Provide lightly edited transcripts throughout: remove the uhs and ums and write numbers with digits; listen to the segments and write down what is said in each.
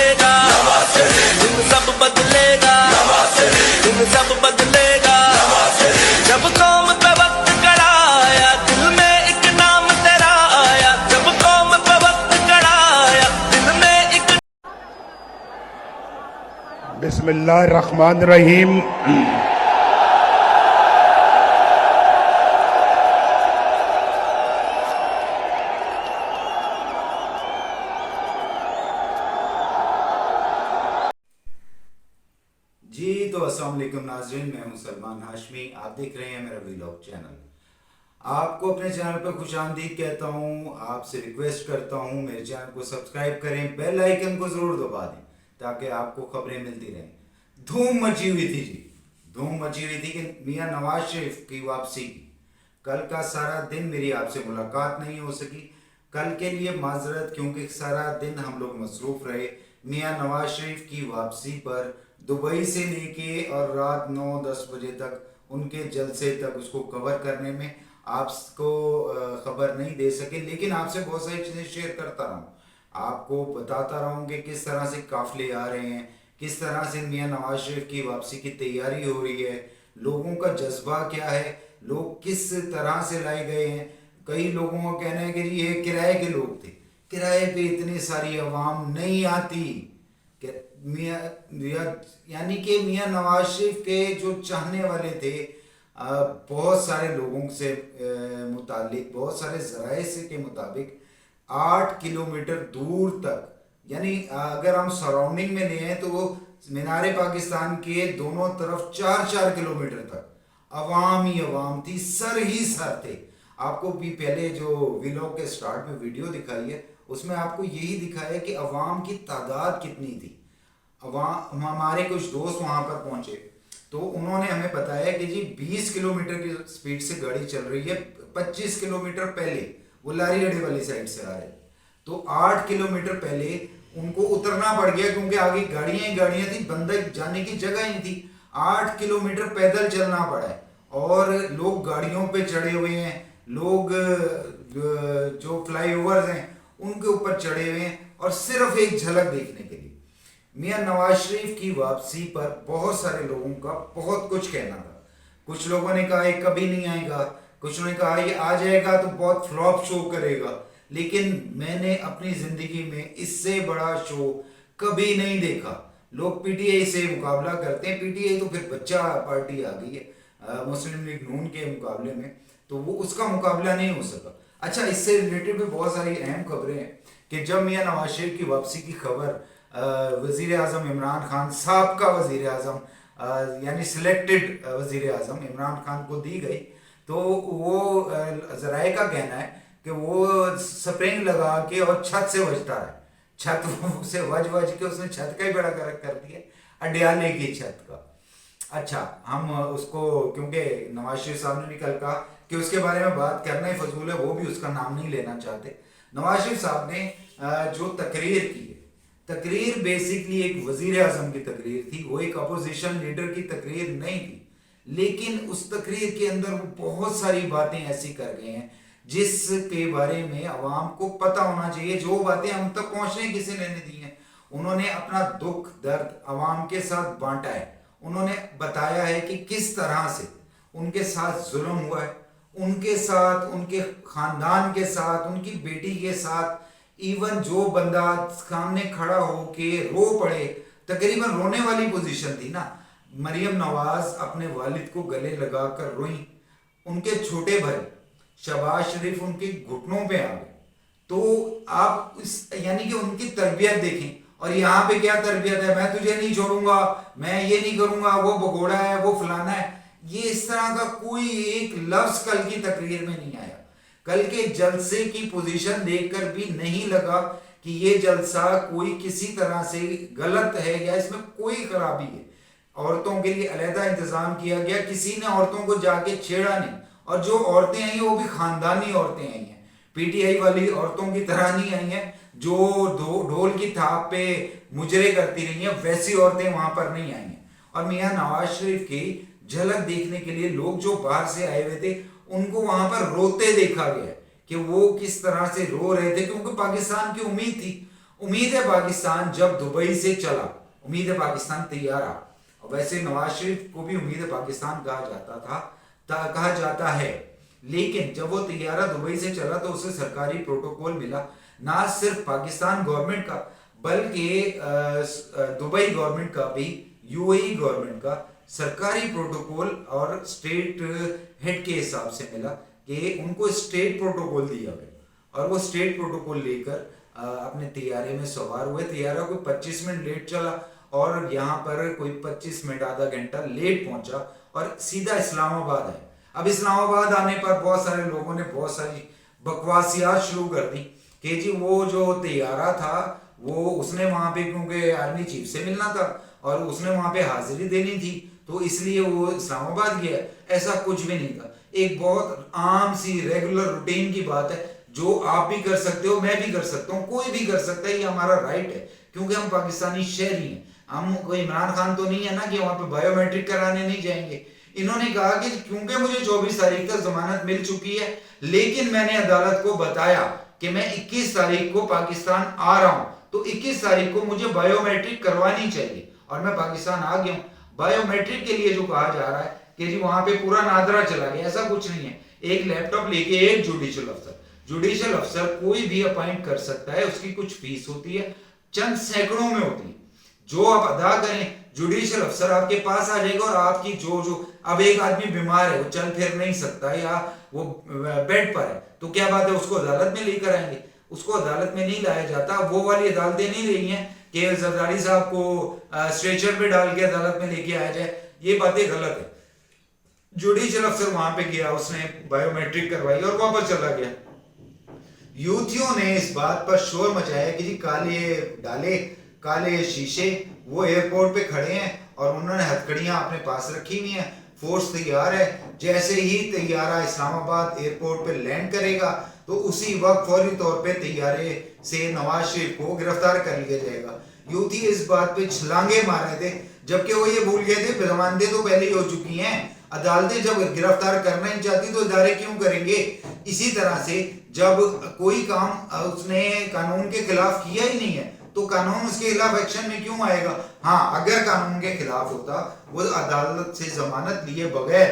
बदलेगा, दिन सब बदलेगा, दिन सब बदलेगा। जब कौम पे वक्त कड़ा आया, दिल में एक नाम तेरा आया। जब कौम पे वक्त कड़ा आया, दिल में एक बिस्मिल्लाहिर्रहमानिर्रहीम। जी तो अस्सलाम वालेकुम नाज़रीन, मैं हूं सलमान हाशमी। आप देख रहे हैं मेरा वीलॉग चैनल। आपको अपने चैनल पर खुशामदीद कहता हूं। आपसे रिक्वेस्ट करता हूं मेरे चैनल को सब्सक्राइब करें, बेल आइकन को ज़रूर दबा दें ताकि आपको खबरें मिलती रहें। धूम मची हुई थी जी, धूम मची हुई थी कि मियां नवाज शरीफ की वापसी की। कल का सारा दिन मेरी आपसे मुलाकात नहीं हो सकी। कल के लिए माजरत, क्योंकि सारा दिन हम लोग मसरूफ़ रहे मियां नवाज शरीफ की वापसी पर। दुबई से लेके और रात 9-10 बजे तक उनके जलसे तक उसको कवर करने में आपको खबर नहीं दे सके, लेकिन आपसे बहुत सारी चीज़ें शेयर करता रहूँ, आपको बताता रहूँ कि किस तरह से काफिले आ रहे हैं, किस तरह से मियां नवाज शरीफ की वापसी की तैयारी हो रही है, लोगों का जज्बा क्या है, लोग किस तरह से लाए गए हैं। कई लोगों का कहना है कि जी ये किराए के लोग थे, किराए पे इतनी सारी अवाम नहीं आती। कि यानी कि मियां नवाज शरीफ के जो चाहने वाले थे, बहुत सारे लोगों से मुतालिक, बहुत सारे ज़राए से के मुताबिक 8 किलोमीटर दूर तक, यानी अगर हम सराउंडिंग में ले हैं तो वो मीनार पाकिस्तान के दोनों तरफ 4-4 किलोमीटर तक अवाम ही अवाम थी, सर ही सर थे। आपको भी पहले जो व्लॉग के स्टार्ट में वीडियो दिखाई है उसमें आपको यही दिखाया कि अवाम की तादाद कितनी थी। अवाम, हमारे कुछ दोस्त वहाँ पर पहुँचे तो उन्होंने हमें बताया कि जी 20 किलोमीटर की स्पीड से गाड़ी चल रही है, 25 किलोमीटर पहले वो लारी अड्डे वाली साइड से आ रहे, तो 8 किलोमीटर पहले उनको उतरना पड़ गया क्योंकि आगे गाड़ियाँ ही गाड़ियाँ थी, बंदा जाने की जगह ही थी। 8 किलोमीटर पैदल चलना पड़ा है और लोग गाड़ियों पे चढ़े हुए हैं, लोग जो फ्लाईओवर्स हैं उनके ऊपर चढ़े हुए हैं और सिर्फ एक झलक देखने के लिए। मियां नवाज शरीफ की वापसी पर बहुत सारे लोगों का बहुत कुछ कहना था। कुछ लोगों ने कहा ये कभी नहीं आएगा, कुछ ने कहा ये आ जाएगा तो बहुत फ्लॉप शो करेगा, लेकिन मैंने अपनी ज़िंदगी में इससे बड़ा शो कभी नहीं देखा। लोग पीटीआई से मुकाबला करते हैं, पीटीआई तो फिर बच्चा पार्टी आ गई है मुस्लिम लीग नून के मुकाबले में, तो वो उसका मुकाबला नहीं हो सका। अच्छा, इससे रिलेटेड भी बहुत सारी अहम खबरें हैं कि जब मियां नवाज शरीफ की वापसी की खबर वज़ीर आज़म इमरान खान, साहब का वज़ीर आज़म यानी सिलेक्टेड वज़ीर आज़म इमरान खान को दी गई, तो वो ज़राए का कहना है कि वो स्प्रिंग लगा के और छत से बजता है, छत से वज के उसने छत का ही बड़ा कर दिया, अड्याले की छत का। अच्छा, हम उसको, क्योंकि नवाज शरीफ साहब ने निकल कहा कि उसके बारे में बात करना ही फजूल है, वो भी उसका नाम नहीं लेना चाहते। नवाज शरीफ साहब ने जो तकरीर की है, तकरीर बेसिकली एक वजीर आजम की तकरीर थी, वो एक अपोजिशन लीडर की तकरीर नहीं थी, लेकिन उस तकरीर के अंदर वो बहुत सारी बातें ऐसी कर गए हैं जिसके बारे में अवाम को पता होना चाहिए, जो बातें हम तक पहुंचने किसी ने नहीं दी हैं। उन्होंने अपना दुख दर्द अवाम के साथ बांटा है, उन्होंने बताया है कि किस तरह से उनके साथ जुल्म हुआ है, उनके साथ, उनके खानदान के साथ, उनकी बेटी के साथ, इवन जो बंदा सामने खड़ा होके रो पड़े, तकरीबन रोने वाली पोजीशन थी ना, मरियम नवाज अपने वालिद को गले लगाकर रोई, उनके छोटे भाई शहबाज शरीफ उनके घुटनों पे आ गए। तो आप इस यानी कि उनकी तरबियत देखें, और यहाँ पे क्या तरबियत है, मैं तुझे नहीं छोड़ूंगा, मैं ये नहीं करूंगा, वो भगोड़ा है, वो फलाना है, ये इस तरह का कोई एक लफ्ज कल की तकरीर में नहीं आया। कल के जलसे की पोजीशन देखकर भी नहीं लगा कि ये जलसा कोई किसी तरह से गलत है या इसमें कोई खराबी है। औरतों के लिए अलहदा इंतजाम किया गया, किसी ने औरतों को जाके छेड़ा नहीं, और जो औरतें आई वो भी खानदानी औरतें आई हैं, पीटीआई वाली औरतों की तरह नहीं आई हैं जो ढोल की थाप पे मुजरे करती रही हैं, वैसी औरतें वहां पर नहीं आई हैं। और मियां नवाज शरीफ की झलक देखने के लिए लोग जो बाहर से आए हुए थे उनको वहां पर रोते देखा गया कि वो किस तरह से रो रहे थे, क्योंकि पाकिस्तान की उम्मीद थी उम्मीद है पाकिस्तान जब दुबई से चला, उम्मीद है पाकिस्तान तैयार आ, और वैसे नवाज शरीफ को भी उम्मीद है पाकिस्तान कहा जाता है, लेकिन जब वो तैयारा दुबई से चला तो उसे सरकारी प्रोटोकॉल मिला, ना सिर्फ पाकिस्तान गवर्नमेंट का बल्कि दुबई गवर्नमेंट का भी, यूएई गवर्नमेंट का सरकारी प्रोटोकॉल और स्टेट हेड के हिसाब से मिला कि उनको स्टेट प्रोटोकॉल दिया गया, और वो स्टेट प्रोटोकॉल लेकर अपने तैयारे में सवार हुए। तैयारा कोई 25 मिनट लेट चला और यहाँ पर कोई 25 मिनट आधा घंटा लेट पहुंचा और सीधा इस्लामाबाद आए। अब इस्लामाबाद आने पर बहुत सारे लोगों ने बहुत सारी बकवासियात शुरू कर दी कि जी वो जो तैयारा था वो उसने वहां पे क्योंकि आर्मी चीफ से मिलना था और उसने वहां पे हाजिरी देनी थी तो इसलिए वो इस्लामाबाद गया। ऐसा कुछ भी नहीं था, एक बहुत आम सी रेगुलर रूटीन की बात है जो आप भी कर सकते हो, मैं भी कर सकता हूँ, कोई भी कर सकता है, ये हमारा राइट है क्योंकि हम पाकिस्तानी शहरी हैं। हम कोई इमरान खान तो नहीं है ना कि वहां पे बायोमेट्रिक कराने नहीं जाएंगे। इन्होंने कहा कि क्योंकि मुझे 24 तारीख तक जमानत मिल चुकी है, लेकिन मैंने अदालत को बताया कि मैं 21 तारीख को पाकिस्तान आ रहा हूं, तो 21 तारीख को मुझे बायोमेट्रिक करवानी चाहिए और मैं पाकिस्तान आ गया हूं। बायोमेट्रिक के लिए जो कहा जा रहा है कि जी वहां पे पूरा नादरा चला गया, ऐसा कुछ नहीं है। एक लैपटॉप लेके एक जुडिशियल अफसर कोई भी अपॉइंट कर सकता है, उसकी कुछ फीस होती है, चंद सैकड़ों में होती है, जो आप अदा करें जुडिशियल अफसर आपके पास आ जाएगा और आपकी जो अब एक आदमी बीमार है, वो चल फिर नहीं सकता या वो बेड पर है, तो क्या बात है उसको अदालत में लेकर आएंगे? उसको अदालत में नहीं लाया जाता। वो वाली अदालतें नहीं रही हैं कि जरदारी साहब को स्ट्रेचर पे डाल के अदालत में लेके आया जाए, ये बातें गलत है। जुडिशियल अफसर वहां पे गया, उसने बायोमेट्रिक करवाई और वापस चला गया। यूथियों ने इस बात पर शोर मचाया कि जी काले शीशे, वो एयरपोर्ट पे खड़े हैं और उन्होंने हथकड़ियां अपने पास रखी हुई हैं, फोर्स तैयार है, जैसे ही तैयारा इस्लामाबाद एयरपोर्ट पे लैंड करेगा तो उसी वक्त फौरी तौर पे तैयारे से नवाज शरीफ को गिरफ्तार कर लिया जाएगा। यूथी इस बात पे छलांगे मार रहे थे, जबकि वो ये भूल गए थे जमानतें तो पहले ही हो चुकी हैं, अदालतें जब गिरफ्तार करना ही चाहती तो इदारे क्यों करेंगे। इसी तरह से जब कोई काम उसने कानून के खिलाफ किया ही नहीं है तो कानून उसके खिलाफ एक्शन में क्यों आएगा। हाँ, अगर कानून के खिलाफ होता, वो अदालत से जमानत लिए बगैर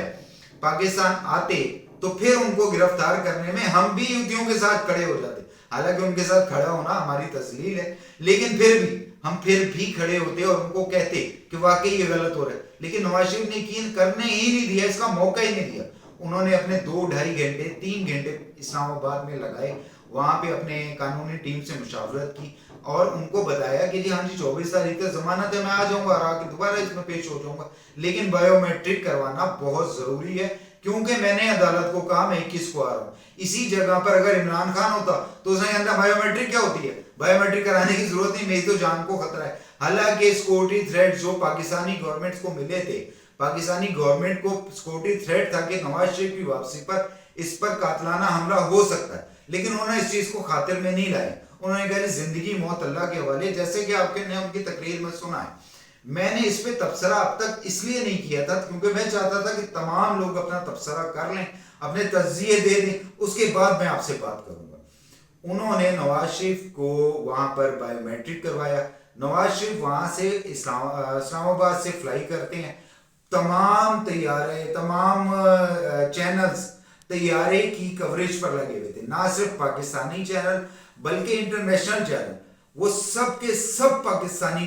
पाकिस्तान आते तो फिर उनको गिरफ्तार करने में हम भी यूथियों के साथ खड़े हो जाते। हालांकि उनके साथ खड़ा होना हमारी तस्लील है, लेकिन फिर भी खड़े होते और उनको कहते कि वाकई ये गलत हो रहा है। लेकिन नवाज शरीफ ने यकीन करने ही नहीं दिया, इसका मौका ही नहीं दिया। उन्होंने अपने 2-2.5 घंटे 3 घंटे इस्लामाबाद में लगाए, वहां पे अपने कानूनी टीम से मुशावरत की और उनको बताया कि जी हाँ जी 24 तारीख तक जमानत है, मैं आ जाऊंगा और आके दोबारा इसमें पेश हो जाऊंगा, लेकिन बायोमेट्रिक करवाना बहुत जरूरी है क्योंकि मैंने अदालत को कहा मैं 21 को आ रहा हूँ। इसी जगह पर अगर इमरान खान होता तो उसने कहता बायोमेट्रिक क्या होती है, बायोमेट्रिक कराने की जरूरत नहीं, मेरी तो जान को खतरा है। हालांकि सिक्योरिटी थ्रेट जो पाकिस्तानी गवर्नमेंट को मिले थे, पाकिस्तानी गवर्नमेंट को सिक्योरिटी थ्रेट था कि नवाज शरीफ की वापसी पर इस पर कातलाना हमला हो सकता है, लेकिन उन्होंने इस चीज को खातिर में नहीं लाया। उन्होंने कहा जिंदगी मौत अल्लाह के हवाले, जैसे कि आपके ने उनकी तकरीर में सुना है। मैंने इस पे तबसरा अब तक इसलिए नहीं किया था क्योंकि मैं चाहता था कि तमाम लोग अपना तबसरा कर लें, अपने तज्जिए दे दें, उसके बाद मैं आपसे बात करूंगा। उन्होंने नवाज शरीफ को वहां पर बायोमेट्रिक करवाया। नवाज शरीफ वहां से इस्लामाबाद से फ्लाई करते हैं, तमाम तैयारे, तमाम चैनल्स तैयारे की कवरेज पर लगे हुए थे, ना सिर्फ पाकिस्तानी चैनल बल्कि इंटरनेशनल चैनल, वो सब के सब पाकिस्तानी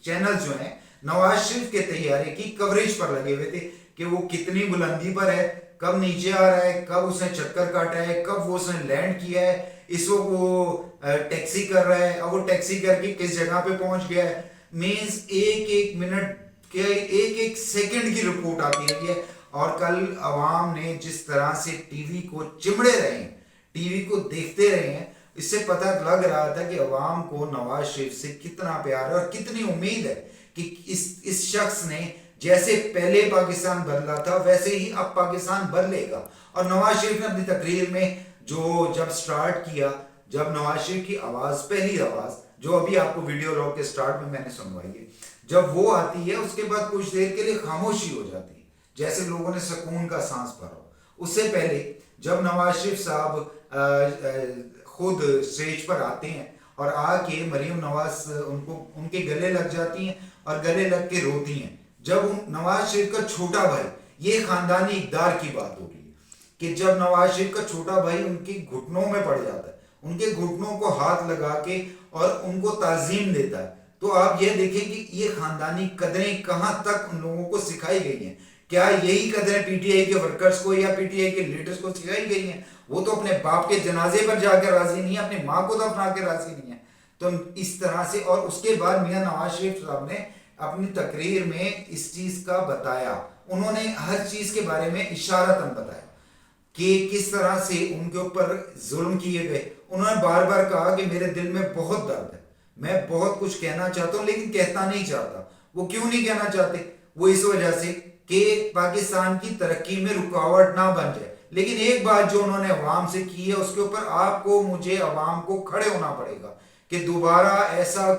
चैनल जो हैं नवाज शरीफ के तैयारे की कवरेज पर लगे हुए थे कि वो कितनी बुलंदी पर है, कब नीचे आ रहा है, कब उसने चक्कर काटा है, कब वो उसने लैंड किया है, इस वक्त वो टैक्सी कर रहा है, अब वो टैक्सी करके किस जगह पे पहुंच गया है। मीन्स एक मिनट के एक सेकंड की रिपोर्ट आती रही है। और कल अवाम ने जिस तरह से टीवी को चिमड़े रहे हैं, टीवी को देखते रहे हैं, इससे पता लग रहा था कि अवाम को नवाज शरीफ से कितना प्यार है और कितनी उम्मीद है कि इस शख्स ने जैसे पहले पाकिस्तान बदला था वैसे ही अब पाकिस्तान बदलेगा। और नवाज शरीफ ने अपनी तकरीर में जब स्टार्ट किया, जब नवाज शरीफ की आवाज, पहली आवाज जो अभी आपको वीडियो लॉग के स्टार्ट में मैंने सुनवाई है, जब वो आती है उसके बाद कुछ देर के लिए खामोशी हो जाती है, जैसे लोगों ने सुकून का सांस भरा। उससे पहले जब नवाज शरीफ साहब खुद स्टेज पर आते हैं اور آ کے مریم نواز ان کے گلے لگ جاتی ہیں اور گلے لگ کے روتی ہیں. جب نواز شریف کا چھوٹا بھائی، یہ خاندانی اقدار کی بات ہو رہی ہے کہ جب نواز شریف کا چھوٹا بھائی ان کے گھٹنوں میں پڑ جاتا ہے، ان کے گھٹنوں کو ہاتھ لگا کے اور ان کو تعظیم دیتا ہے، تو آپ یہ دیکھیں کہ یہ خاندانی قدریں کہاں تک ان لوگوں کو سکھائی گئی ہیں. کیا یہی قدریں پی ٹی آئی کے ورکرز کو یا پی ٹی آئی کے لیڈرز کو سکھائی گئی ہیں؟ وہ تو اپنے باپ کے جنازے پر جا کے راضی نہیں ہے، اپنی ماں کو دفنا کے راضی نہیں ہے. تو اس طرح سے، اور اس کے بعد میاں نواز شریف صاحب نے اپنی تقریر میں اس چیز کا بتایا، انہوں نے ہر چیز کے بارے میں اشارتاً بتایا کہ کس طرح سے ان کے اوپر ظلم کیے گئے. انہوں نے بار بار کہا کہ میرے دل میں بہت درد ہے، میں بہت کچھ کہنا چاہتا ہوں لیکن کہتا نہیں چاہتا. وہ کیوں نہیں کہنا چاہتے؟ وہ اس وجہ سے کہ پاکستان کی ترقی میں رکاوٹ نہ بن جائے. لیکن ایک بات جو انہوں نے عوام سے کی ہے، اس کے اوپر آپ کو، مجھے، عوام کو کھڑے ہونا پڑے گا کہ دوبارہ ایسا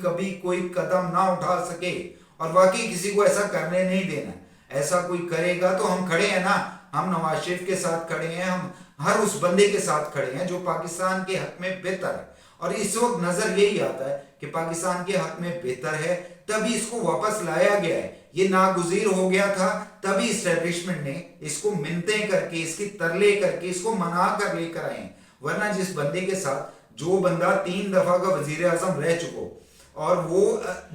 کبھی کوئی قدم نہ اٹھا سکے، اور واقعی کسی کو ایسا کرنے نہیں دینا. ایسا کوئی کرے گا تو ہم کھڑے ہیں نا، ہم نواز شریف کے ساتھ کھڑے ہیں، ہم ہر اس بندے کے ساتھ کھڑے ہیں جو پاکستان کے حق میں بہتر ہے. اور اس وقت نظر یہی آتا ہے کہ پاکستان کے حق میں بہتر ہے، تبھی اس کو واپس لایا گیا ہے. یہ ناگزیر ہو گیا تھا، تبھی اسٹیبلشمنٹ نے اس کو منتیں کر کے، اس کی ترلے کر کے اس کو منا کر لے کر آئے ہیں. ورنہ جس بندے کے ساتھ، جو بندہ 3 دفعہ کا وزیر اعظم رہ چکو اور وہ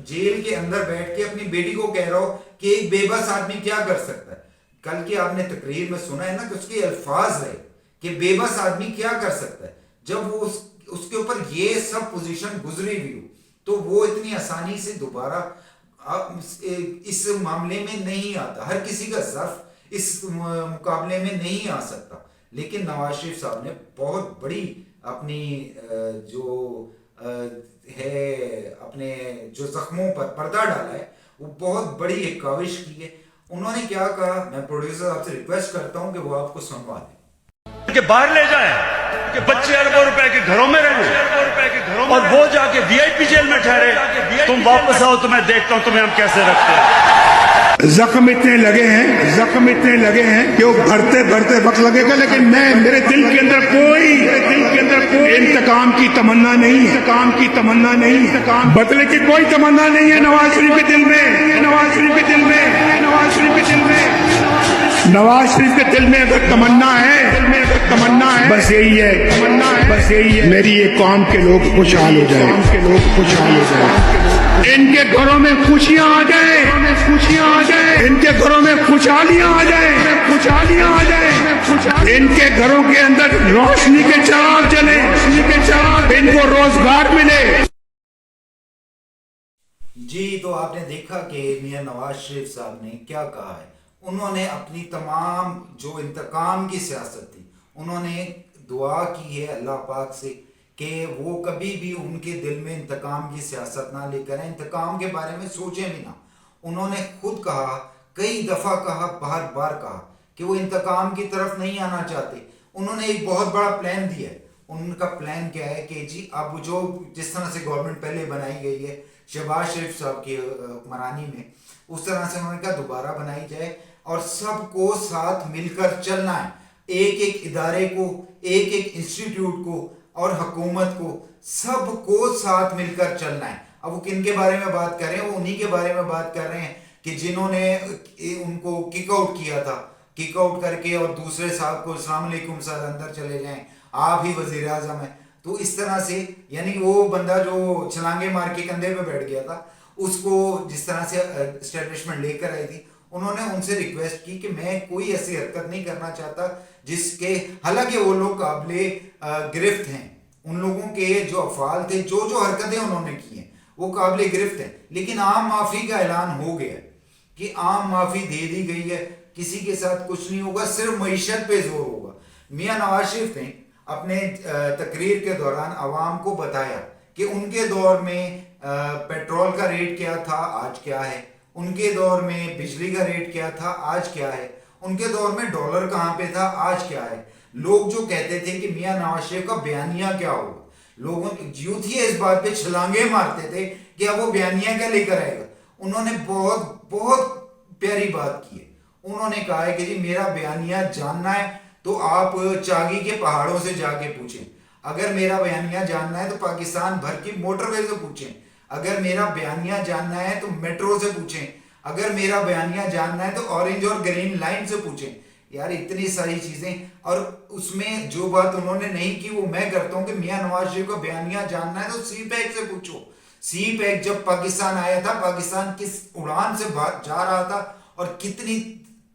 جیل کے اندر بیٹھ کے اپنی بیٹی کو کہہ رہا ہو کہ ایک بے بس آدمی کیا کر سکتا ہے. کل کی آپ نے تقریر میں سنا ہے نا کہ اس کے الفاظ رہے کہ بے بس آدمی کیا کر سکتا ہے. جب وہ اس کے اوپر یہ سب پوزیشن گزری ہوئی ہو تو وہ اتنی آسانی سے دوبارہ اس معاملے میں نہیں آتا. ہر کسی کا ظرف اس مقابلے میں نہیں آ سکتا. لیکن نواز شریف صاحب نے بہت بڑی اپنی اپنے جو زخموں پر پردہ ڈالا ہے، وہ بہت بڑی ایک کاوش کی ہے. انہوں نے کیا کہا، میں پروڈیوسر آپ سے ریکویسٹ کرتا ہوں کہ وہ آپ کو سنوا دیں. کہ باہر لے جائیں کہ بچے اربوں روپے کے گھروں میں رہیں اور وہ جا کے وی آئی پی جیل میں ٹھہرے. تم واپس آؤ تو میں دیکھتا ہوں تمہیں ہم کیسے رکھتے ہیں. زخم اتنے لگے ہیں کہ وہ بھرتے وقت لگے گا، لیکن میرے دل کے اندر کوئی انتقام کی تمنا نہیں ہے، بدلے کی کوئی تمنا نہیں ہے نواز شریف کے دل میں. نواز شریف کے دل میں اگر تمنا ہے، بس یہی ہے میری یہ قوم کے لوگ خوشحال ہو جائیں، ان کے گھروں میں خوشیاں آ جائیں، ان کے گھروں میں خوشحالیاں آ جائیں، ان کے گھروں کے اندر روشنی کے چراغ جلے، ان کو روزگار ملے. جی، تو آپ نے دیکھا کہ میاں نواز شریف صاحب نے کیا کہا ہے. انہوں نے اپنی تمام جو انتقام کی سیاست تھی، انہوں نے دعا کی ہے اللہ پاک سے کہ وہ کبھی بھی ان کے دل میں انتقام کی سیاست نہ لے کر آئیں، انتقام کے بارے میں سوچیں بھی نہ. انہوں نے خود کہا، کئی دفعہ کہا، بار بار کہا کہ وہ انتقام کی طرف نہیں آنا چاہتے. انہوں نے ایک بہت بڑا پلان دیا ہے. ان کا پلان کیا ہے کہ جی اب جو جس طرح سے گورنمنٹ پہلے بنائی گئی ہے شہباز شریف صاحب کی حکمرانی میں، اس طرح سے انہوں نے کہا دوبارہ بنائی جائے اور سب کو ساتھ مل کر چلنا ہے. ایک ادارے کو، ایک انسٹیٹیوٹ کو اور حکومت کو، سب کو ساتھ مل کر چلنا ہے. اب وہ کن کے بارے میں بات کر رہے ہیں؟ وہ انہی کے بارے میں بات کر رہے ہیں کہ جنہوں نے ان کو کک آؤٹ کیا تھا، کک آؤٹ کر کے اور دوسرے صاحب کو السلام علیکم سر اندر چلے جائیں، آپ ہی وزیر اعظم ہیں. تو اس طرح سے یعنی وہ بندہ جو چھلانگے مار کے کندھے پہ بیٹھ گیا تھا، اس کو جس طرح سے اسٹیبلشمنٹ لے کر آئی تھی، انہوں نے ان سے ریکویسٹ کی کہ میں کوئی ایسی حرکت نہیں کرنا چاہتا جس کے، حالانکہ وہ لوگ قابل گرفت ہیں، ان لوگوں کے جو افعال تھے، جو حرکتیں انہوں نے کی ہیں وہ قابل گرفت ہیں، لیکن عام معافی کا اعلان ہو گیا کہ عام معافی دے دی گئی ہے، کسی کے ساتھ کچھ نہیں ہوگا، صرف معیشت پہ زور ہوگا. میاں نواز شریف نے اپنے تقریر کے دوران عوام کو بتایا کہ ان کے دور میں پیٹرول کا ریٹ کیا تھا، آج کیا ہے، ان کے دور میں بجلی کا ریٹ کیا تھا، آج کیا ہے، ان کے دور میں ڈالر کہاں پہ تھا، آج کیا ہے. لوگ جو کہتے تھے کہ میاں نواز شریف کا بیانیہ کیا ہوگا، لوگوں یوتھ ہی اس بات پہ چھلانگے مارتے تھے کہ اب وہ بیانیہ کیا لے کر آئے گا. انہوں نے بہت پیاری بات کی ہے. انہوں نے کہا ہے کہ جی میرا بیانیہ جاننا ہے تو آپ چاگی کے پہاڑوں سے جا کے پوچھیں. अगर मेरा बयानिया जानना है तो पाकिस्तान भर की मोटरवे से पूछें, अगर मेरा बयानिया जानना है तो मेट्रो से पूछें, अगर मेरा बयानिया जानना है तो ऑरेंज और ग्रीन लाइन से पूछें। यार इतनी सारी चीजें, और उसमें जो बात उन्होंने नहीं की वो मैं करता हूं कि मियां नवाज शरीफ का बयानिया जानना है तो सी पैक से पूछो। सी पैक जब पाकिस्तान आया था, पाकिस्तान किस उड़ान से जा रहा था और कितनी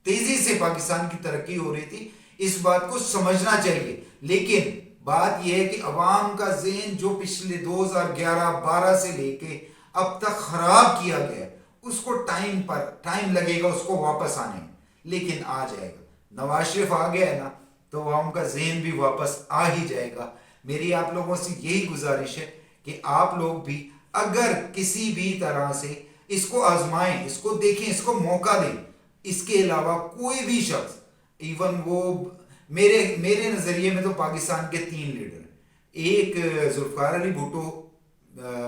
तेजी से पाकिस्तान की तरक्की हो रही थी, इस बात को समझना चाहिए। लेकिन बात यह है कि अवाम का ज़हन जो पिछले 2011-12 से लेके अब तक खराब किया गया, उसको टाइम लगेगा उसको वापस आने में, लेकिन आ जाएगा। नवाज शरीफ आ गया है ना, तो अवाम का ज़हन भी वापस आ ही जाएगा। मेरी आप लोगों से यही गुजारिश है कि आप लोग भी अगर किसी भी तरह से इसको आजमाएं, इसको देखें, इसको मौका दें। इसके अलावा कोई भी शख्स, इवन वो मेरे नजरिए में तो पाकिस्तान के 3 लीडर हैं, एक जुल्फकार अली भुट्टो,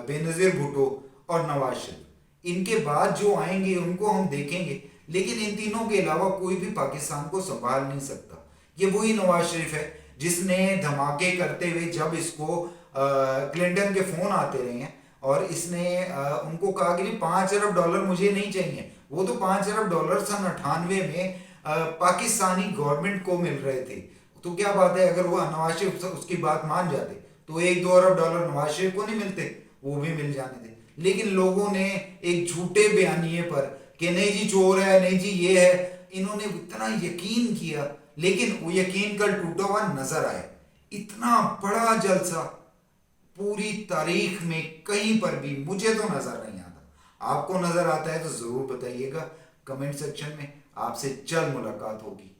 बेनज़ीर भुट्टो और नवाज शरीफ। इनके बाद जो आएंगे उनको हम देखेंगे, लेकिन इन तीनों के अलावा कोई भी पाकिस्तान को संभाल नहीं सकता। ये वही नवाज शरीफ है जिसने धमाके करते हुए, जब इसको क्लिंटन के फोन आते रहे हैं और इसने उनको कहा कि नहीं $5 अरब मुझे नहीं चाहिए, वो तो $5 अरब सन 98 में पाकिस्तानी गवर्नमेंट को मिल रहे थे। तो क्या बात है, अगर वो नवाज शरीफ उसकी बात मान जाते तो $1-2 अरब नवाज शरीफ को नहीं मिलते, वो भी मिल जाने थे। लेकिन लोगों ने एक झूठे बयानिए पर कि नहीं जी चोर है, नहीं जी ये है, इन्होंने इतना यकीन किया, लेकिन वो यकीन कल टूटा हुआ नजर आया। इतना बड़ा जलसा पूरी तारीख में कहीं पर भी मुझे तो नजर नहीं आता। आपको नजर आता है तो जरूर बताइएगा कमेंट सेक्शन में। आपसे जल्द मुलाकात होगी।